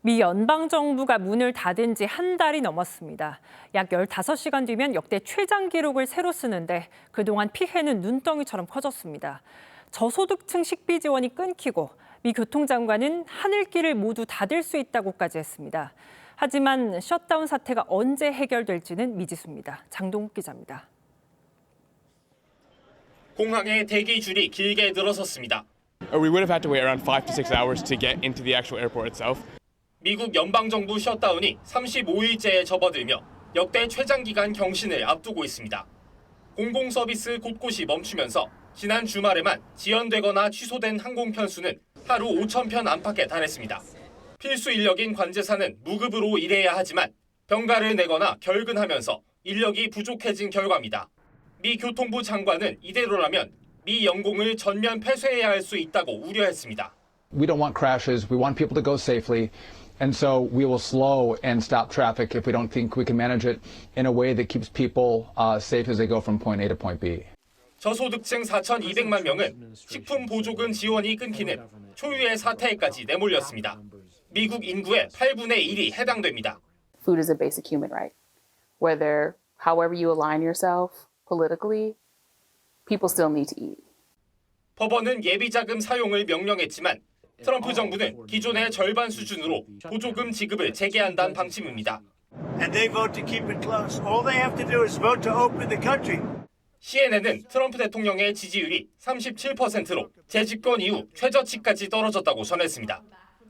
미 연방정부가 문을 닫은 지 한 달이 넘었습니다. 약 15시간 뒤면 역대 최장 기록을 새로 쓰는데 그동안 피해는 눈덩이처럼 커졌습니다. 저소득층 식비 지원이 끊기고 미 교통장관은 하늘길을 모두 닫을 수 있다고까지 했습니다. 하지만 셧다운 사태가 언제 해결될지는 미지수입니다. 장동욱 기자입니다. 공항에 대기줄이 길게 늘어섰습니다. We would have had to wait around 5 to 6 hours to get into the actual airport itself. 미국 연방정부 셧다운이 35일째에 접어들며 역대 최장기간 경신을 앞두고 있습니다. 공공서비스 곳곳이 멈추면서 지난 주말에만 지연되거나 취소된 항공 편수는 하루 5,000편 안팎에 달했습니다. 필수 인력인 관제사는 무급으로 일해야 하지만 병가를 내거나 결근하면서 인력이 부족해진 결과입니다. 미 교통부 장관은 이대로라면 미 영공을 전면 폐쇄해야 할 수 있다고 우려했습니다. We don't want crashes. We want people to go safely. And so we will slow and stop traffic if we don't think we can manage it in a way that keeps people safe as they go from point A to point B. 저소득층 4,200만 명은 식품 보조금 지원이 끊기는 초유의 사태에까지 내몰렸습니다. 미국 인구의 8분의 1이 해당됩니다. Food is a basic human right. Whether, however you align yourself politically, people still need to eat. 법원은 예비자금 사용을 명령했지만 트럼프 정부는 기존의 절반 수준으로 보조금 지급을 재개한다는 방침입니다. And they vote to keep it close. All they have to do is vote to open the country. CNN은 트럼프 대통령의 지지율이 37%로 재집권 이후 최저치까지 떨어졌다고 전했습니다.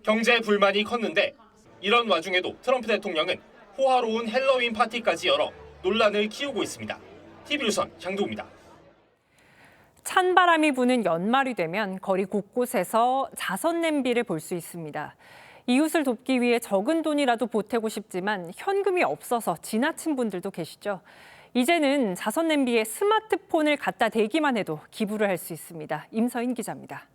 경제 불만이 컸는데 이런 와중에도 트럼프 대통령은 호화로운 헬로윈 파티까지 열어 논란을 키우고 있습니다. TV조선 장동우입니다. 찬바람이 부는 연말이 되면 거리 곳곳에서 자선 냄비를 볼 수 있습니다. 이웃을 돕기 위해 적은 돈이라도 보태고 싶지만 현금이 없어서 지나친 분들도 계시죠. 이제는 자선 냄비에 스마트폰을 갖다 대기만 해도 기부를 할 수 있습니다. 임서인 기자입니다.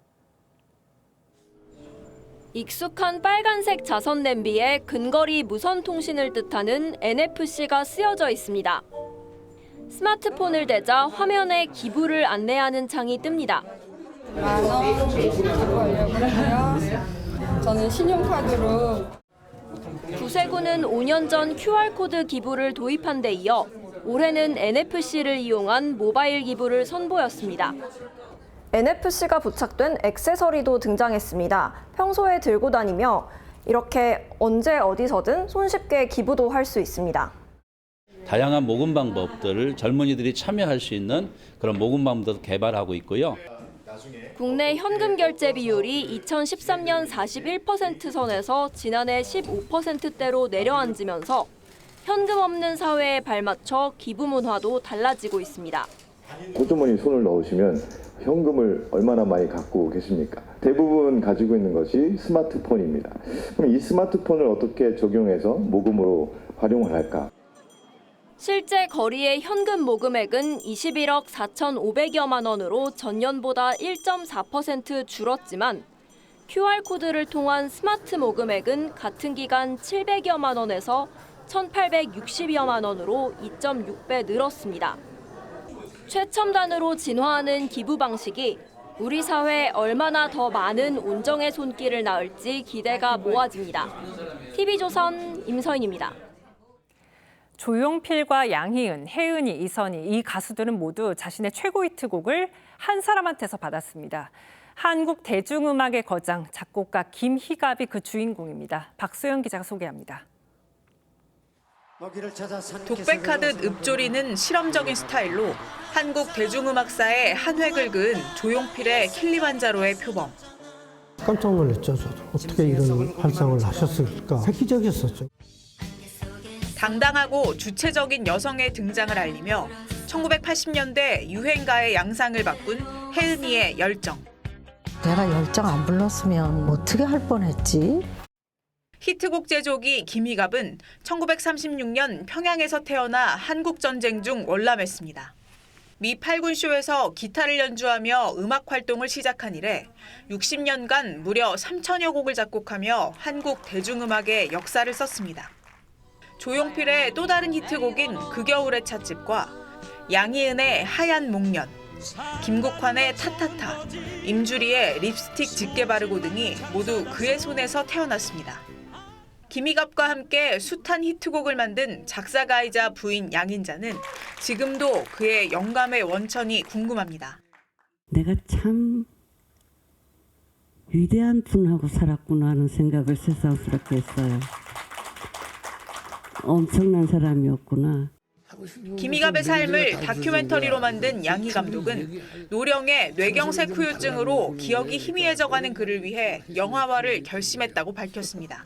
익숙한 빨간색 자선 냄비에 근거리 무선 통신을 뜻하는 NFC가 쓰여져 있습니다. 스마트폰을 대자 화면에 기부를 안내하는 창이 뜹니다. 10,000원 기부 올려볼게요. 저는 신용카드로. 구세군은 5년 전 QR코드 기부를 도입한 데 이어 올해는 NFC를 이용한 모바일 기부를 선보였습니다. NFC가 부착된 액세서리도 등장했습니다. 평소에 들고 다니며 이렇게 언제 어디서든 손쉽게 기부도 할 수 있습니다. 다양한 모금 방법들을 젊은이들이 참여할 수 있는 그런 모금 방법도 개발하고 있고요. 국내 현금 결제 비율이 2013년 41% 선에서 지난해 15%대로 내려앉으면서 현금 없는 사회에 발맞춰 기부 문화도 달라지고 있습니다. 호주머니 손을 넣으시면 현금을 얼마나 많이 갖고 계십니까? 대부분 가지고 있는 것이 스마트폰입니다. 그럼 이 스마트폰을 어떻게 적용해서 모금으로 활용을 할까? 실제 거리의 현금 모금액은 21억 4,500여만 원으로 전년보다 1.4% 줄었지만 QR코드를 통한 스마트 모금액은 같은 기간 700여만 원에서 1,860여만 원으로 2.6배 늘었습니다. 최첨단으로 진화하는 기부 방식이 우리 사회에 얼마나 더 많은 온정의 손길을 낳을지 기대가 모아집니다. TV조선 임서인입니다. 조용필과 양희은, 혜은이, 이선희 이 가수들은 모두 자신의 최고 히트곡을 한 사람한테서 받았습니다. 한국 대중음악의 거장, 작곡가 김희갑이 그 주인공입니다. 박소영 기자가 소개합니다. 독백하듯 읍조리는 실험적인 스타일로 한국 대중음악사에 한 획을 그은 조용필의 킬리만자로의 표범. 깜짝 놀랐죠. 저도. 어떻게 이런 발상을 하셨을까. 획기적이었었죠. 당당하고 주체적인 여성의 등장을 알리며 1980년대 유행가의 양상을 바꾼 혜은이의 열정. 내가 열정 안 불렀으면 어떻게 할 뻔했지? 히트곡 제조기 김희갑은 1936년 평양에서 태어나 한국전쟁 중 월남했습니다. 미 8군쇼에서 기타를 연주하며 음악 활동을 시작한 이래 60년간 무려 3,000여 곡을 작곡하며 한국 대중음악의 역사를 썼습니다. 조용필의 또 다른 히트곡인 그 겨울의 찻집과 양희은의 하얀 목련, 김국환의 타타타, 임주리의 립스틱 짙게 바르고 등이 모두 그의 손에서 태어났습니다. 김희갑과 함께 숱한 히트곡을 만든 작사가이자 부인 양인자는 지금도 그의 영감의 원천이 궁금합니다. 내가 참 위대한 분하고 살았구나 하는 생각을 새삼스럽게 했어요. 엄청난 사람이었구나. 김희갑의 삶을 다큐멘터리로 만든 양희 감독은 노령의 뇌경색 후유증으로 기억이 희미해져가는 그를 위해 영화화를 결심했다고 밝혔습니다.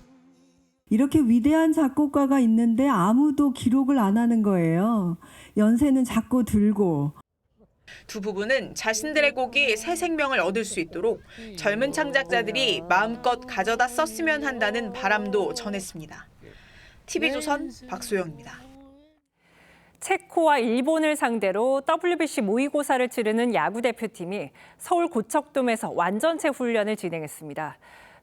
이렇게 위대한 작곡가가 있는데 아무도 기록을 안 하는 거예요. 연세는 자꾸 들고. 두 부부는 자신들의 곡이 새 생명을 얻을 수 있도록 젊은 창작자들이 마음껏 가져다 썼으면 한다는 바람도 전했습니다. TV조선 박소영입니다. 체코와 일본을 상대로 WBC 모의고사를 치르는 야구 대표팀이 서울 고척돔에서 완전체 훈련을 진행했습니다.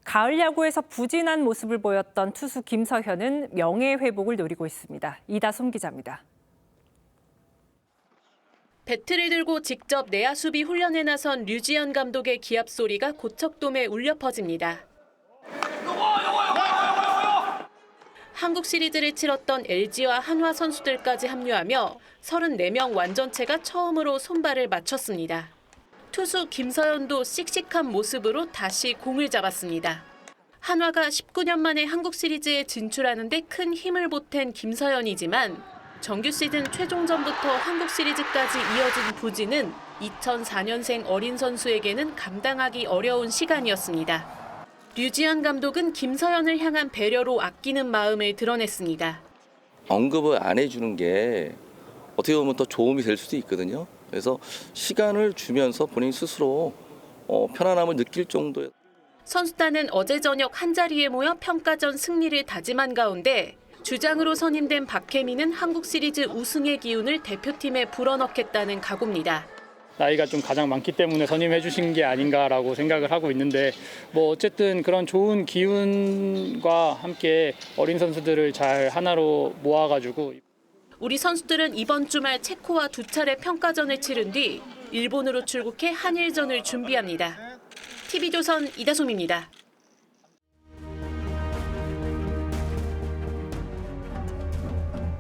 가을 야구에서 부진한 모습을 보였던 투수 김서현은 명예회복을 노리고 있습니다. 이다솜 기자입니다. 배트를 들고 직접 내야 수비 훈련에 나선 류지연 감독의 기합 소리가 고척돔에 울려 퍼집니다. 한국 시리즈를 치렀던 LG와 한화 선수들까지 합류하며 34명 완전체가 처음으로 손발을 맞췄습니다. 투수 김서현도 씩씩한 모습으로 다시 공을 잡았습니다. 한화가 19년 만에 한국 시리즈에 진출하는 데 큰 힘을 보탠 김서현이지만 정규 시즌 최종전부터 한국 시리즈까지 이어진 부진은 2004년생 어린 선수에게는 감당하기 어려운 시간이었습니다. 류지연 감독은 김서현을 향한 배려로 아끼는 마음을 드러냈습니다. 언급을 안 해주는 게 어떻게 보면 더 도움이 될 수도 있거든요. 그래서 시간을 주면서 본인 스스로 편안함을 느낄 정도의. 선수단은 어제 저녁 한자리에 모여 평가전 승리를 다짐한 가운데 주장으로 선임된 박혜민은 한국 시리즈 우승의 기운을 대표팀에 불어넣겠다는 각오입니다. 나이가 좀 가장 많기 때문에 선임해 주신 게 아닌가라고 생각을 하고 있는데 어쨌든 그런 좋은 기운과 함께 어린 선수들을 잘 하나로 모아가지고 우리 선수들은 이번 주말 체코와 2차례 평가전을 치른 뒤 일본으로 출국해 한일전을 준비합니다. TV조선 이다솜입니다.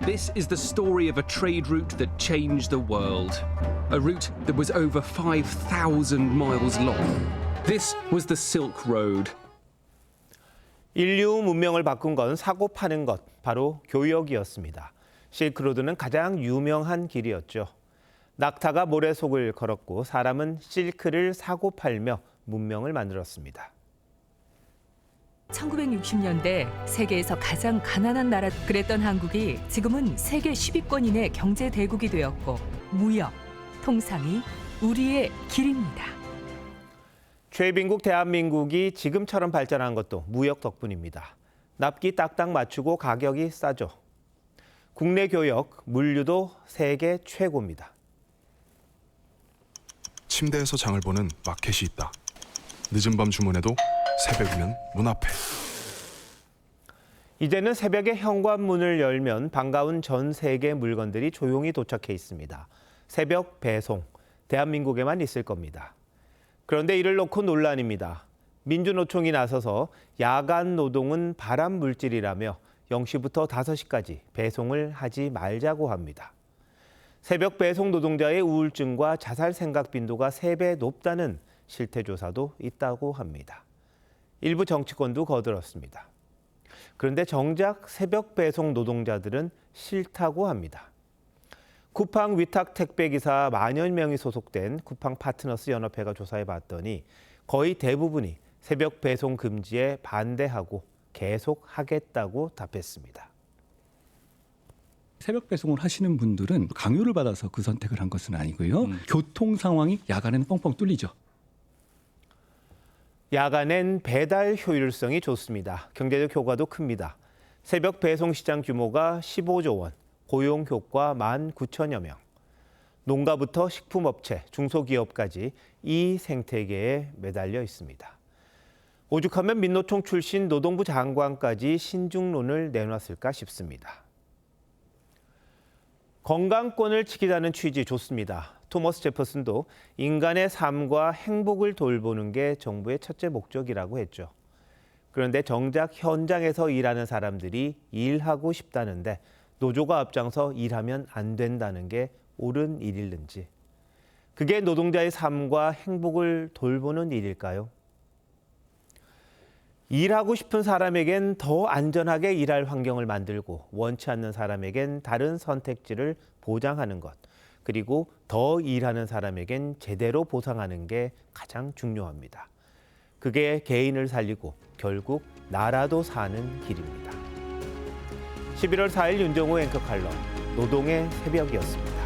This is the story of a trade route that changed the world. A route that was over 5,000 miles long. This was the Silk Road. 인류 문명을 바꾼 건 사고 파는 것, 바로 교역이었습니다. 실크로드는 가장 유명한 길이었죠. 낙타가 모래 속을 걸었고 사람은 실크를 사고 팔며 문명을 만들었습니다. 1960년대 세계에서 가장 가난한 나라 그랬던 한국이 지금은 세계 10위권인의 경제 대국이 되었고 무역, 통상이 우리의 길입니다. 최빈국 대한민국이 지금처럼 발전한 것도 무역 덕분입니다. 납기 딱딱 맞추고 가격이 싸죠. 국내 교역, 물류도 세계 최고입니다. 침대에서 장을 보는 마켓이 있다. 늦은 밤 주문해도 새벽이면 문 앞에. 이제는 새벽에 현관문을 열면 반가운 전 세계 물건들이 조용히 도착해 있습니다. 새벽 배송, 대한민국에만 있을 겁니다. 그런데 이를 놓고 논란입니다. 민주노총이 나서서 야간 노동은 발암 물질이라며 0시부터 5시까지 배송을 하지 말자고 합니다. 새벽 배송 노동자의 우울증과 자살 생각 빈도가 3배 높다는 실태조사도 있다고 합니다. 일부 정치권도 거들었습니다. 그런데 정작 새벽 배송 노동자들은 싫다고 합니다. 쿠팡 위탁 택배기사 만여 명이 소속된 쿠팡 파트너스 연합회가 조사해 봤더니 거의 대부분이 새벽 배송 금지에 반대하고 계속 하겠다고 답했습니다. 새벽 배송을 하시는 분들은 강요를 받아서 그 선택을 한 것은 아니고요. 교통 상황이 야간에는 뻥뻥 뚫리죠. 야간엔 배달 효율성이 좋습니다. 경제적 효과도 큽니다. 새벽 배송 시장 규모가 15조 원, 고용 효과 19,000여 명. 농가부터 식품업체, 중소기업까지 이 생태계에 매달려 있습니다. 오죽하면 민노총 출신 노동부 장관까지 신중론을 내놨을까 싶습니다. 건강권을 지키자는 취지 좋습니다. 토머스 제퍼슨도 인간의 삶과 행복을 돌보는 게 정부의 첫째 목적이라고 했죠. 그런데 정작 현장에서 일하는 사람들이 일하고 싶다는데 노조가 앞장서 일하면 안 된다는 게 옳은 일일는지. 그게 노동자의 삶과 행복을 돌보는 일일까요? 일하고 싶은 사람에겐 더 안전하게 일할 환경을 만들고 원치 않는 사람에겐 다른 선택지를 보장하는 것. 그리고 더 일하는 사람에겐 제대로 보상하는 게 가장 중요합니다. 그게 개인을 살리고 결국 나라도 사는 길입니다. 11월 4일 윤정호 앵커 칼럼 노동의 새벽이었습니다.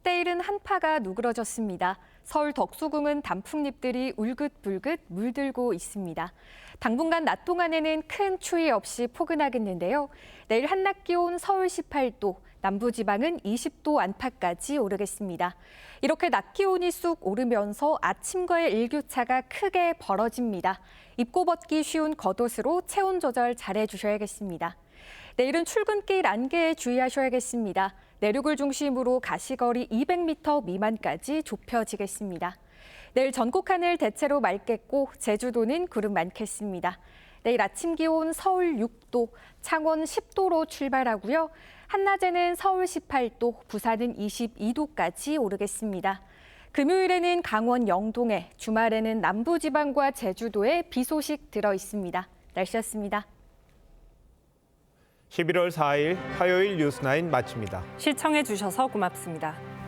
때일은 한파가 누그러졌습니다. 서울 덕수궁은 단풍잎들이 울긋불긋 물들고 있습니다. 당분간 낮 동안에는 큰 추위 없이 포근하겠는데요. 내일 한낮 기온 서울 18도, 남부지방은 20도 안팎까지 오르겠습니다. 이렇게 낮 기온이 쑥 오르면서 아침과의 일교차가 크게 벌어집니다. 입고 벗기 쉬운 겉옷으로 체온 조절 잘해주셔야겠습니다. 내일은 출근길 안개에 주의하셔야겠습니다. 내륙을 중심으로 가시거리 200m 미만까지 좁혀지겠습니다. 내일 전국 하늘 대체로 맑겠고 제주도는 구름 많겠습니다. 내일 아침 기온 서울 6도, 창원 10도로 출발하고요. 한낮에는 서울 18도, 부산은 22도까지 오르겠습니다. 금요일에는 강원 영동에, 주말에는 남부지방과 제주도에 비 소식 들어 있습니다. 날씨였습니다. 11월 4일 화요일 뉴스9 마칩니다. 시청해 주셔서 고맙습니다.